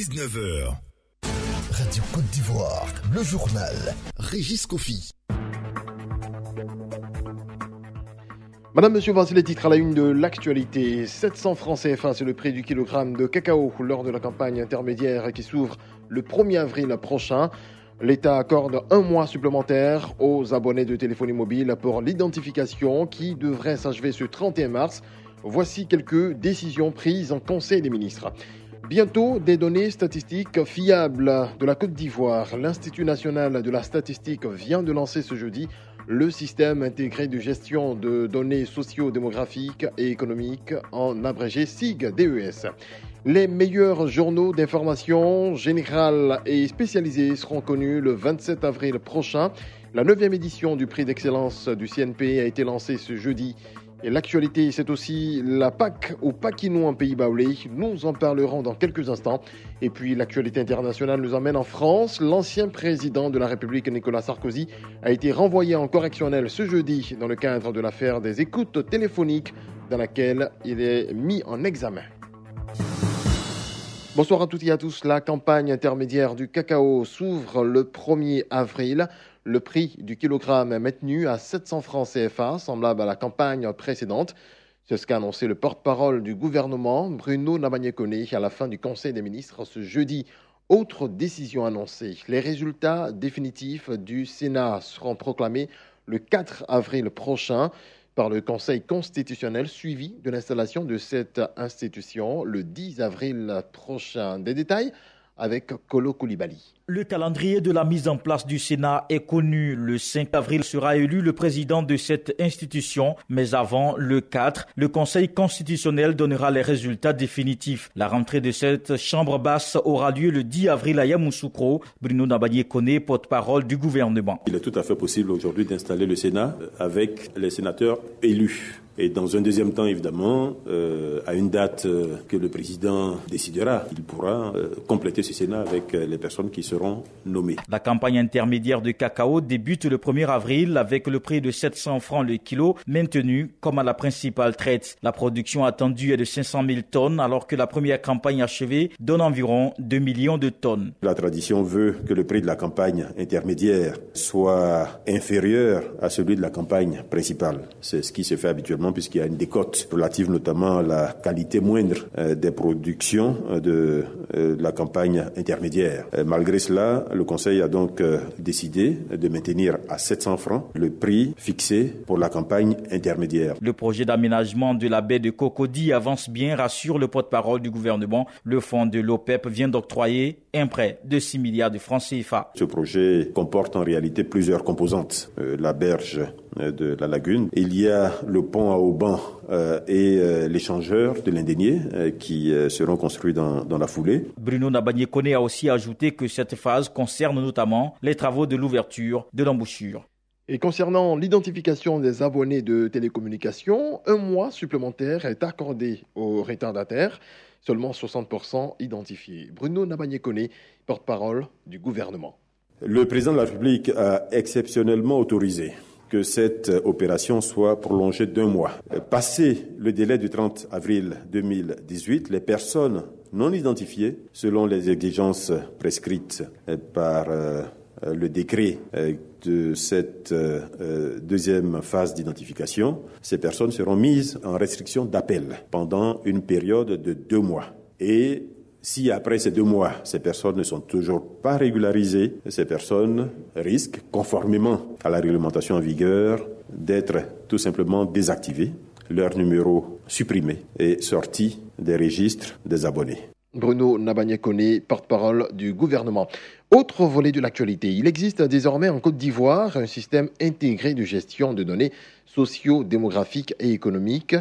19h. Radio Côte d'Ivoire, le journal Régis Kofi. Madame, monsieur, voici les titres à la une de l'actualité. 700 francs CFA, c'est le prix du kilogramme de cacao lors de la campagne intermédiaire qui s'ouvre le 1er avril prochain. L'État accorde un mois supplémentaire aux abonnés de téléphonie mobile pour l'identification qui devrait s'achever ce 31 mars. Voici quelques décisions prises en Conseil des ministres. Bientôt, des données statistiques fiables de la Côte d'Ivoire. L'Institut national de la statistique vient de lancer ce jeudi le système intégré de gestion de données socio-démographiques et économiques, en abrégé SIG-DES. Les meilleurs journaux d'information générale et spécialisés seront connus le 27 avril prochain. La 9e édition du prix d'excellence du CNP a été lancée ce jeudi. Et l'actualité, c'est aussi la Pâques au Paquinou en Pays Baoulé. Nous en parlerons dans quelques instants. Et puis l'actualité internationale nous emmène en France. L'ancien président de la République, Nicolas Sarkozy, a été renvoyé en correctionnel ce jeudi dans le cadre de l'affaire des écoutes téléphoniques dans laquelle il est mis en examen. Bonsoir à toutes et à tous. La campagne intermédiaire du cacao s'ouvre le 1er avril. Le prix du kilogramme est maintenu à 700 francs CFA, semblable à la campagne précédente. C'est ce qu'a annoncé le porte-parole du gouvernement, Bruno Nabagné-Koné, à la fin du Conseil des ministres ce jeudi. Autre décision annoncée, les résultats définitifs du Sénat seront proclamés le 4 avril prochain par le Conseil constitutionnel, suivi de l'installation de cette institution le 10 avril prochain. Des détails avec Kolo Koulibaly. Le calendrier de la mise en place du Sénat est connu. Le 5 avril sera élu le président de cette institution, mais avant le 4, le Conseil constitutionnel donnera les résultats définitifs. La rentrée de cette chambre basse aura lieu le 10 avril à Yamoussoukro. Bruno Nabagné-Koné, porte-parole du gouvernement. Il est tout à fait possible aujourd'hui d'installer le Sénat avec les sénateurs élus. Et dans un deuxième temps, évidemment, à une date que le président décidera, il pourra compléter ce Sénat avec les personnes qui seront nommées. La campagne intermédiaire de cacao débute le 1er avril avec le prix de 700 francs le kilo, maintenu comme à la principale traite. La production attendue est de 500 000 tonnes, alors que la première campagne achevée donne environ 2 millions de tonnes. La tradition veut que le prix de la campagne intermédiaire soit inférieur à celui de la campagne principale. C'est ce qui se fait habituellement, puisqu'il y a une décote relative notamment à la qualité moindre des productions de la campagne intermédiaire. Malgré cela, le Conseil a donc décidé de maintenir à 700 francs le prix fixé pour la campagne intermédiaire. Le projet d'aménagement de la baie de Cocody avance bien, rassure le porte-parole du gouvernement. Le fonds de l'OPEP vient d'octroyer un prêt de 6 milliards de francs CFA. Ce projet comporte en réalité plusieurs composantes. La berge de la lagune. Il y a le pont à Auban et l'échangeur de l'Indénié qui seront construits dans la foulée. Bruno Nabagné-Koné a aussi ajouté que cette phase concerne notamment les travaux de l'ouverture de l'embouchure. Et concernant l'identification des abonnés de télécommunications, un mois supplémentaire est accordé aux retardataires, seulement 60% identifiés. Bruno Nabagné-Koné, porte-parole du gouvernement. Le président de la République a exceptionnellement autorisé que cette opération soit prolongée d'1 mois. Passé le délai du 30 avril 2018, les personnes non identifiées, selon les exigences prescrites par le décret de cette deuxième phase d'identification, ces personnes seront mises en restriction d'appel pendant une période de 2 mois. Et si après ces 2 mois, ces personnes ne sont toujours pas régularisées, ces personnes risquent, conformément à la réglementation en vigueur, d'être tout simplement désactivées, leur numéro supprimé et sorti des registres des abonnés. Bruno Nabagné-Koné, porte-parole du gouvernement. Autre volet de l'actualité, il existe désormais en Côte d'Ivoire un système intégré de gestion de données socio-démographiques et économiques.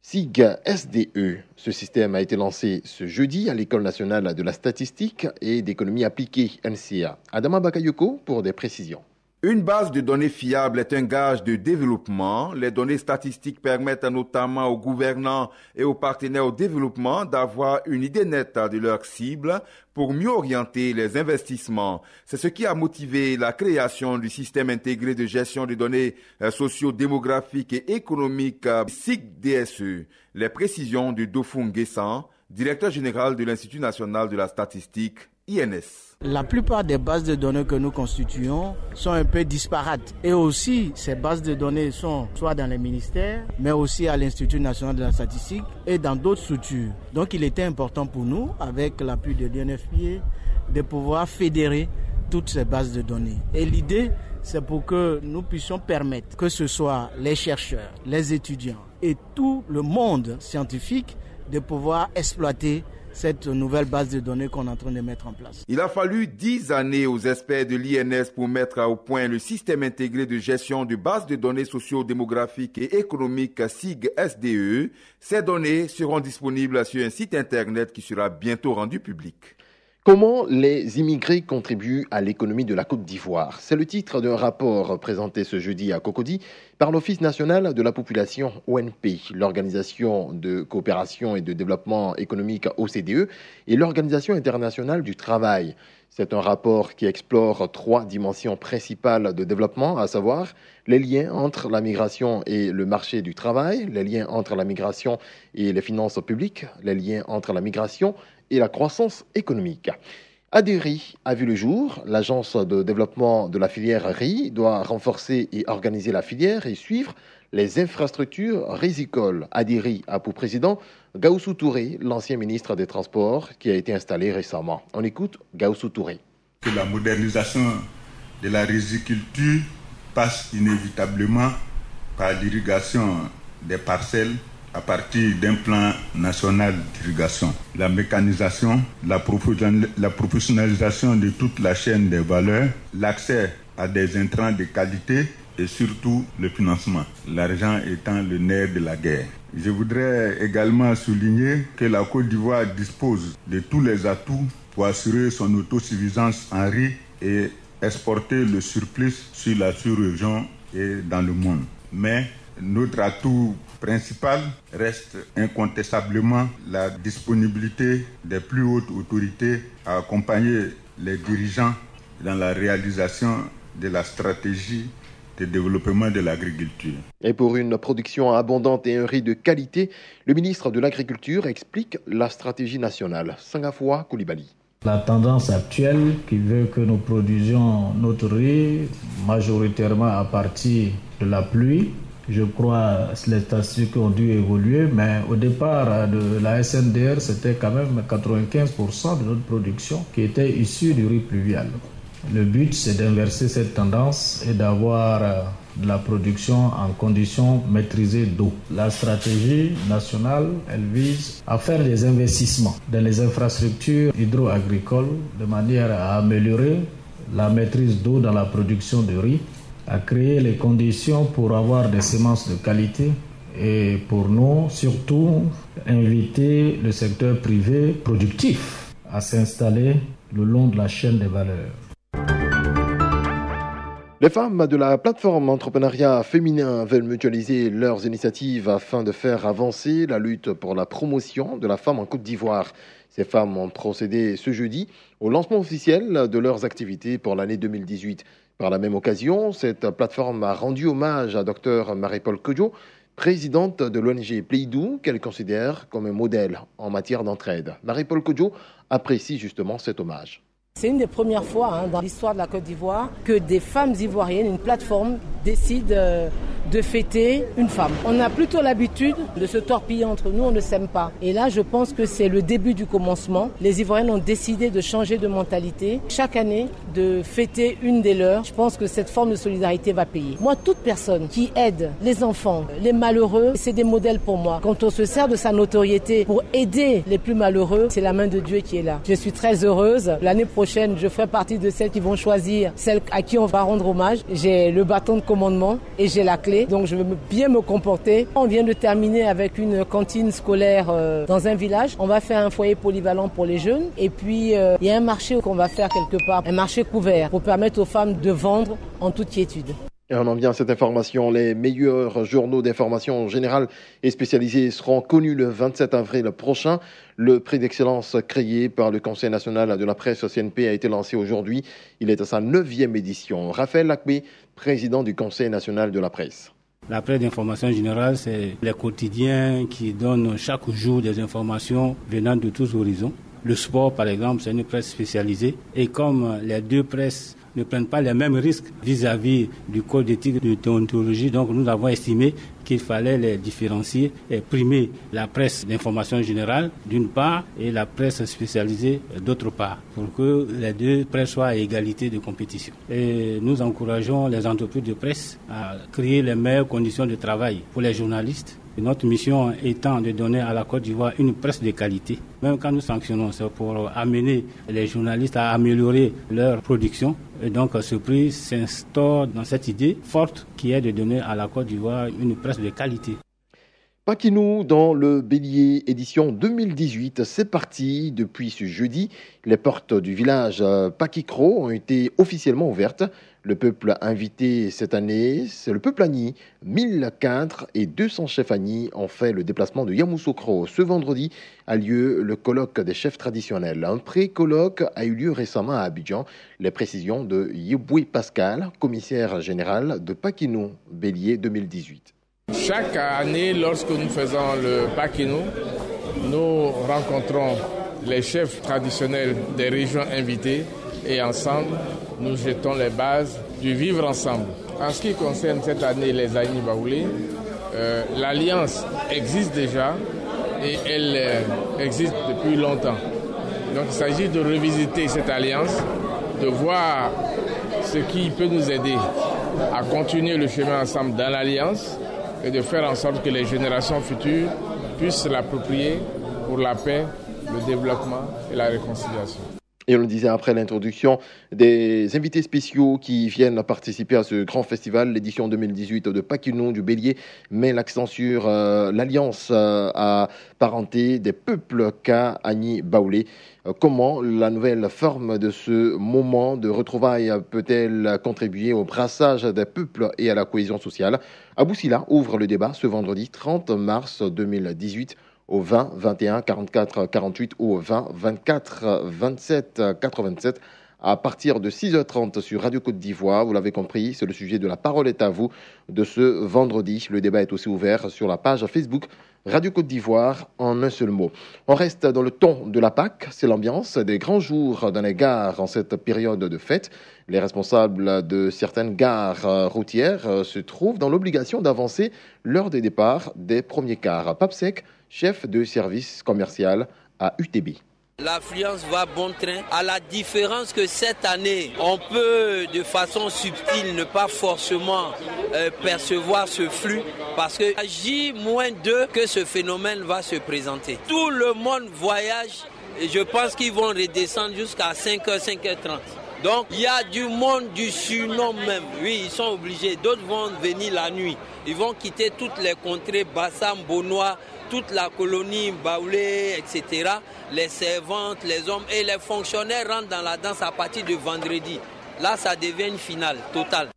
SIG-SDE. Ce système a été lancé ce jeudi à l'École nationale de la statistique et d'économie appliquée NCA. Adama Bakayoko pour des précisions. Une base de données fiable est un gage de développement. Les données statistiques permettent notamment aux gouvernants et aux partenaires au développement d'avoir une idée nette de leur cible pour mieux orienter les investissements. C'est ce qui a motivé la création du système intégré de gestion de données socio-démographiques et économiques SIG-DSE. Les précisions de Dofung Guessan, directeur général de l'Institut national de la statistique, INS. La plupart des bases de données que nous constituons sont un peu disparates. Et aussi, ces bases de données sont soit dans les ministères, mais aussi à l'Institut national de la statistique et dans d'autres structures. Donc il était important pour nous, avec l'appui de l'UNFPA, de pouvoir fédérer toutes ces bases de données. Et l'idée, c'est pour que nous puissions permettre que ce soit les chercheurs, les étudiants et tout le monde scientifique de pouvoir exploiter cette nouvelle base de données qu'on est en train de mettre en place. Il a fallu 10 années aux experts de l'INS pour mettre au point le système intégré de gestion de bases de données socio-démographiques et économiques SIG-SDE. Ces données seront disponibles sur un site internet qui sera bientôt rendu public. Comment les immigrés contribuent à l'économie de la Côte d'Ivoire? C'est le titre d'un rapport présenté ce jeudi à Cocody par l'Office national de la population ONP, l'Organisation de coopération et de développement économique OCDE et l'Organisation internationale du travail. C'est un rapport qui explore 3 dimensions principales de développement, à savoir les liens entre la migration et le marché du travail, les liens entre la migration et les finances publiques, les liens entre la migration et la croissance économique. ADRI a vu le jour. L'agence de développement de la filière riz doit renforcer et organiser la filière et suivre les infrastructures rizicoles. ADRI a pour président Gaoussou Touré, l'ancien ministre des Transports, qui a été installé récemment. On écoute Gaoussou Touré. Que la modernisation de la riziculture passe inévitablement par l'irrigation des parcelles à partir d'un plan national d'irrigation. La mécanisation, la professionnalisation de toute la chaîne des valeurs, l'accès à des intrants de qualité et surtout le financement, l'argent étant le nerf de la guerre. Je voudrais également souligner que la Côte d'Ivoire dispose de tous les atouts pour assurer son autosuffisance en riz et exporter le surplus sur la sous-région et dans le monde. Mais notre atout principal reste incontestablement la disponibilité des plus hautes autorités à accompagner les dirigeants dans la réalisation de la stratégie de développement de l'agriculture. Et pour une production abondante et un riz de qualité, le ministre de l'Agriculture explique la stratégie nationale. Sangafoua Koulibaly. La tendance actuelle qui veut que nous produisions notre riz majoritairement à partir de la pluie. Je crois que les statistiques ont dû évoluer, mais au départ de la SNDR, c'était quand même 95% de notre production qui était issue du riz pluvial. Le but, c'est d'inverser cette tendance et d'avoir de la production en conditions maîtrisées d'eau. La stratégie nationale, elle vise à faire des investissements dans les infrastructures hydro-agricoles de manière à améliorer la maîtrise d'eau dans la production de riz, à créer les conditions pour avoir des semences de qualité et pour nous, surtout, inviter le secteur privé productif à s'installer le long de la chaîne des valeurs. Les femmes de la plateforme entrepreneuriat féminin veulent mutualiser leurs initiatives afin de faire avancer la lutte pour la promotion de la femme en Côte d'Ivoire. Ces femmes ont procédé ce jeudi au lancement officiel de leurs activités pour l'année 2018. Par la même occasion, cette plateforme a rendu hommage à Dr Marie-Paul Kodjo, présidente de l'ONG Pleidou, qu'elle considère comme un modèle en matière d'entraide. Marie-Paul Kodjo apprécie justement cet hommage. C'est une des premières fois dans l'histoire de la Côte d'Ivoire que des femmes ivoiriennes, une plateforme, décident de fêter une femme. On a plutôt l'habitude de se torpiller entre nous, on ne s'aime pas. Et là, je pense que c'est le début du commencement. Les Ivoiriennes ont décidé de changer de mentalité. Chaque année, de fêter une des leurs. Je pense que cette forme de solidarité va payer. Moi, toute personne qui aide les enfants, les malheureux, c'est des modèles pour moi. Quand on se sert de sa notoriété pour aider les plus malheureux, c'est la main de Dieu qui est là. Je suis très heureuse. L'année prochaine, je ferai partie de celles qui vont choisir celles à qui on va rendre hommage. J'ai le bâton de commandement et j'ai la clé. Donc je veux bien me comporter. On vient de terminer avec une cantine scolaire dans un village. On va faire un foyer polyvalent pour les jeunes. Et puis il y a un marché qu'on va faire quelque part, un marché couvert pour permettre aux femmes de vendre en toute quiétude. Et on en vient à cette information. Les meilleurs journaux d'information générale et spécialisés seront connus le 27 avril prochain. Le prix d'excellence créé par le Conseil national de la presse CNP a été lancé aujourd'hui. Il est à sa 9e édition. Raphaël Lakbé, président du Conseil national de la presse. La presse d'information générale, c'est les quotidiens qui donnent chaque jour des informations venant de tous horizons. Le sport, par exemple, c'est une presse spécialisée. Et comme les deux presses ne prennent pas les mêmes risques vis-à-vis du code d'éthique de déontologie, donc nous avons estimé qu'il fallait les différencier et primer la presse d'information générale d'une part et la presse spécialisée d'autre part, pour que les deux presses soient à égalité de compétition. Et nous encourageons les entreprises de presse à créer les meilleures conditions de travail pour les journalistes. Et notre mission étant de donner à la Côte d'Ivoire une presse de qualité. Même quand nous sanctionnons, c'est pour amener les journalistes à améliorer leur production. Et donc ce prix s'instaure dans cette idée forte qui est de donner à la Côte d'Ivoire une presse de qualité. Paquinou dans le Bélier, édition 2018, c'est parti. Depuis ce jeudi, les portes du village Pakikro ont été officiellement ouvertes. Le peuple invité cette année, c'est le peuple Agni. 1000 cadres et 200 chefs Agni ont fait le déplacement de Yamoussoukro. Ce vendredi a lieu le colloque des chefs traditionnels. Un pré-colloque a eu lieu récemment à Abidjan. Les précisions de Yeboui Pascal, commissaire général de Paquinou Bélier 2018. Chaque année, lorsque nous faisons le Paquinou, nous rencontrons les chefs traditionnels des régions invitées et ensemble, nous jetons les bases du vivre ensemble. En ce qui concerne cette année les Agni Baoulé, l'alliance existe déjà et elle existe depuis longtemps. Donc il s'agit de revisiter cette alliance, de voir ce qui peut nous aider à continuer le chemin ensemble dans l'alliance et de faire en sorte que les générations futures puissent l'approprier pour la paix, le développement et la réconciliation. Et on le disait après l'introduction, des invités spéciaux qui viennent participer à ce grand festival, l'édition 2018 de Paquinou du Bélier, met l'accent sur l'alliance à parenté des peuples Ka Agni Baoulé. Comment la nouvelle forme de ce moment de retrouvailles peut-elle contribuer au brassage des peuples et à la cohésion sociale? Abou Sila ouvre le débat ce vendredi 30 mars 2018 au 20 21 44 48 ou au 20 24 27 87 à partir de 6h30 sur Radio Côte d'Ivoire. Vous l'avez compris, c'est le sujet de La Parole est à vous de ce vendredi. Le débat est aussi ouvert sur la page Facebook Radio Côte d'Ivoire en un seul mot. On reste dans le ton de la Pâque, c'est l'ambiance des grands jours dans les gares en cette période de fête. Les responsables de certaines gares routières se trouvent dans l'obligation d'avancer l'heure des départs des premiers cars. Papsec, chef de service commercial à UTB. L'affluence va bon train, à la différence que cette année, on peut de façon subtile ne pas forcément percevoir ce flux parce que J-2 que ce phénomène va se présenter. Tout le monde voyage et je pense qu'ils vont redescendre jusqu'à 5h, 5h30. Donc il y a du monde du surnom même, oui ils sont obligés, d'autres vont venir la nuit, ils vont quitter toutes les contrées, Bassam, Bonois, toute la colonie Baoulé, etc. Les servantes, les hommes et les fonctionnaires rentrent dans la danse à partir de vendredi. Là ça devient une finale totale.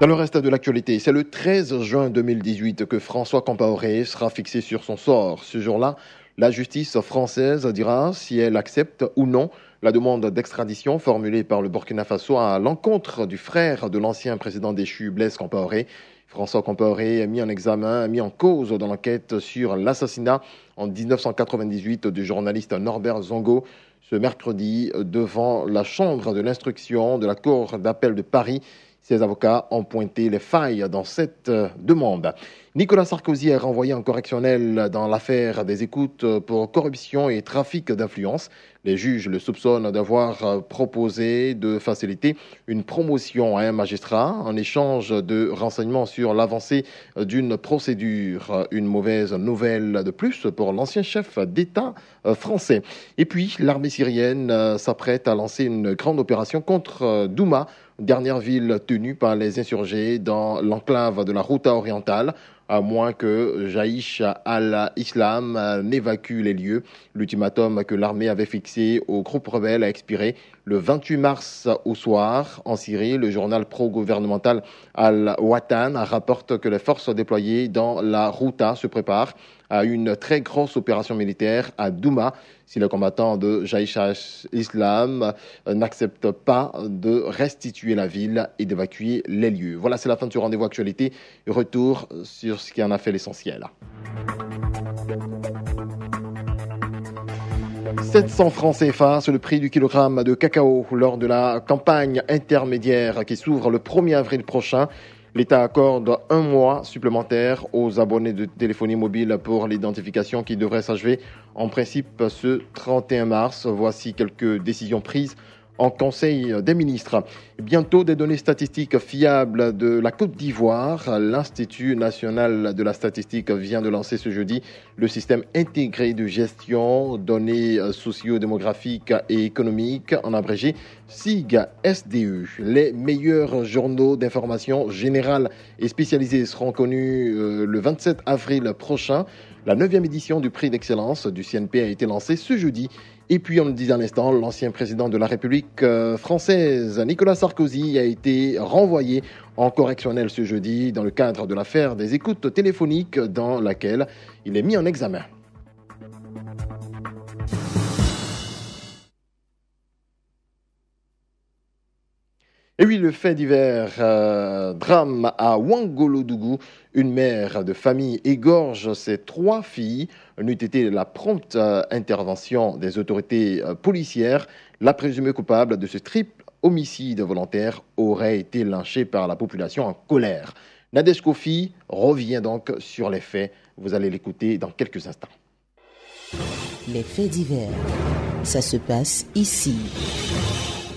Dans le reste de l'actualité, c'est le 13 juin 2018 que François Compaoré sera fixé sur son sort. Ce jour-là, la justice française dira si elle accepte ou non la demande d'extradition formulée par le Burkina Faso à l'encontre du frère de l'ancien président déchu Blaise Compaoré. François Compaoré est mis en examen, mis en cause dans l'enquête sur l'assassinat en 1998 du journaliste Norbert Zongo. Ce mercredi, devant la chambre de l'instruction de la Cour d'appel de Paris, ses avocats ont pointé les failles dans cette demande. Nicolas Sarkozy est renvoyé en correctionnel dans l'affaire des écoutes pour corruption et trafic d'influence. Les juges le soupçonnent d'avoir proposé de faciliter une promotion à un magistrat en échange de renseignements sur l'avancée d'une procédure. Une mauvaise nouvelle de plus pour l'ancien chef d'État français. Et puis, l'armée syrienne s'apprête à lancer une grande opération contre Douma, dernière ville tenue par les insurgés dans l'enclave de la Ghouta orientale, à moins que Jaïch al-Islam n'évacue les lieux. L'ultimatum que l'armée avait fixé au groupe rebelle a expiré. le 28 mars au soir. En Syrie, le journal pro-gouvernemental Al-Watan rapporte que les forces déployées dans la Ghouta se préparent à une très grosse opération militaire à Douma si les combattants de Jaïch al-Islam n'acceptent pas de restituer la ville et d'évacuer les lieux. Voilà, c'est la fin de ce rendez-vous actualité. Retour sur ce qui en a fait l'essentiel. 700 francs CFA, c'est le prix du kilogramme de cacao lors de la campagne intermédiaire qui s'ouvre le 1er avril prochain. L'État accorde 1 mois supplémentaire aux abonnés de téléphonie mobile pour l'identification qui devrait s'achever en principe ce 31 mars. Voici quelques décisions prises en Conseil des ministres. Bientôt, des données statistiques fiables de la Côte d'Ivoire. L'Institut national de la statistique vient de lancer ce jeudi le système intégré de gestion données socio-démographiques et économiques, en abrégé SIG-SDE. Les meilleurs journaux d'information générale et spécialisés seront connus le 27 avril prochain. La 9e édition du prix d'excellence du CNP a été lancée ce jeudi. Et puis, on le disait à l'instant, l'ancien président de la République française, Nicolas Sarkozy, a été renvoyé en correctionnel ce jeudi dans le cadre de l'affaire des écoutes téléphoniques dans laquelle il est mis en examen. Et oui, le fait divers, drame à Ouangolodougou. Une mère de famille égorge ses 3 filles. N'eût été la prompte intervention des autorités policières, la présumée coupable de ce triple homicide volontaire aurait été lynchée par la population en colère. Nadège Kofi revient donc sur les faits. Vous allez l'écouter dans quelques instants. Les faits divers, ça se passe ici.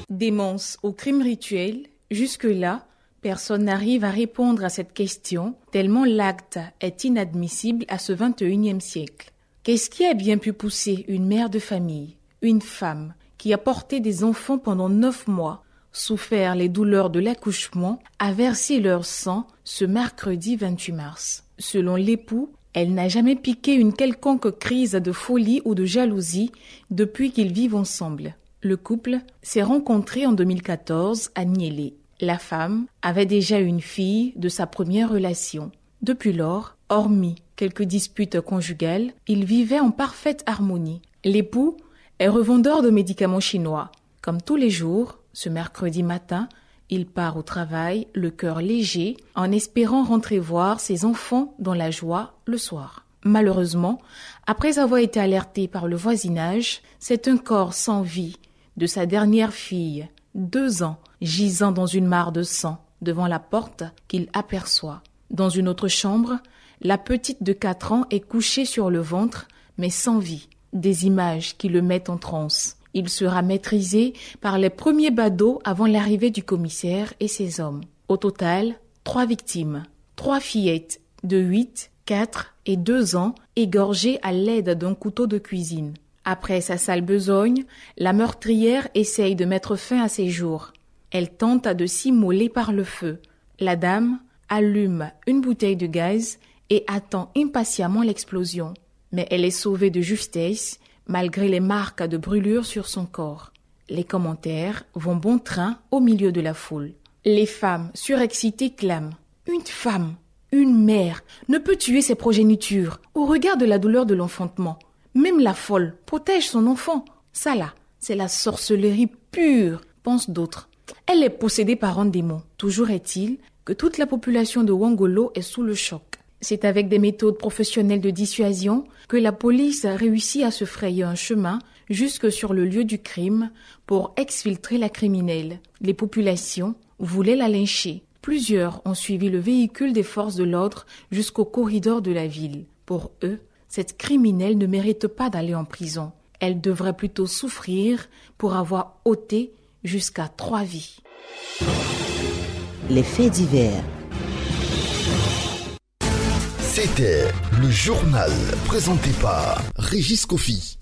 Démence au crime rituel, jusque-là, personne n'arrive à répondre à cette question, tellement l'acte est inadmissible à ce 21e siècle. Qu'est-ce qui a bien pu pousser une mère de famille, une femme qui a porté des enfants pendant 9 mois, souffert les douleurs de l'accouchement, à verser leur sang ce mercredi 28 mars? Selon l'époux, elle n'a jamais piqué une quelconque crise de folie ou de jalousie depuis qu'ils vivent ensemble. Le couple s'est rencontré en 2014 à Niélé. La femme avait déjà une fille de sa première relation. Depuis lors, hormis quelques disputes conjugales, ils vivaient en parfaite harmonie. L'époux est revendeur de médicaments chinois. Comme tous les jours, ce mercredi matin, il part au travail, le cœur léger, en espérant rentrer voir ses enfants dans la joie le soir. Malheureusement, après avoir été alerté par le voisinage, c'est un corps sans vie de sa dernière fille, 2 ans, gisant dans une mare de sang devant la porte qu'il aperçoit. Dans une autre chambre, la petite de 4 ans est couchée sur le ventre, mais sans vie. Des images qui le mettent en transe. Il sera maîtrisé par les premiers badauds avant l'arrivée du commissaire et ses hommes. Au total, 3 victimes, 3 fillettes de 8, 4 et 2 ans égorgées à l'aide d'un couteau de cuisine. Après sa sale besogne, la meurtrière essaye de mettre fin à ses jours. Elle tente de s'immoler par le feu. La dame allume une bouteille de gaz et attend impatiemment l'explosion. Mais elle est sauvée de justesse malgré les marques de brûlure sur son corps. Les commentaires vont bon train au milieu de la foule. Les femmes surexcitées clament « Une femme, une mère, ne peut tuer ses progénitures au regard de la douleur de l'enfantement. Même la folle protège son enfant. Ça là, c'est la sorcellerie pure, pensent d'autres. Elle est possédée par un démon. Toujours est-il que toute la population de Ouangolo est sous le choc. C'est avec des méthodes professionnelles de dissuasion que la police a réussi à se frayer un chemin jusque sur le lieu du crime pour exfiltrer la criminelle. Les populations voulaient la lyncher. Plusieurs ont suivi le véhicule des forces de l'ordre jusqu'au corridor de la ville. Pour eux, cette criminelle ne mérite pas d'aller en prison. Elle devrait plutôt souffrir pour avoir ôté jusqu'à 3 vies. Les faits divers. C'était le journal présenté par Régis Kofi.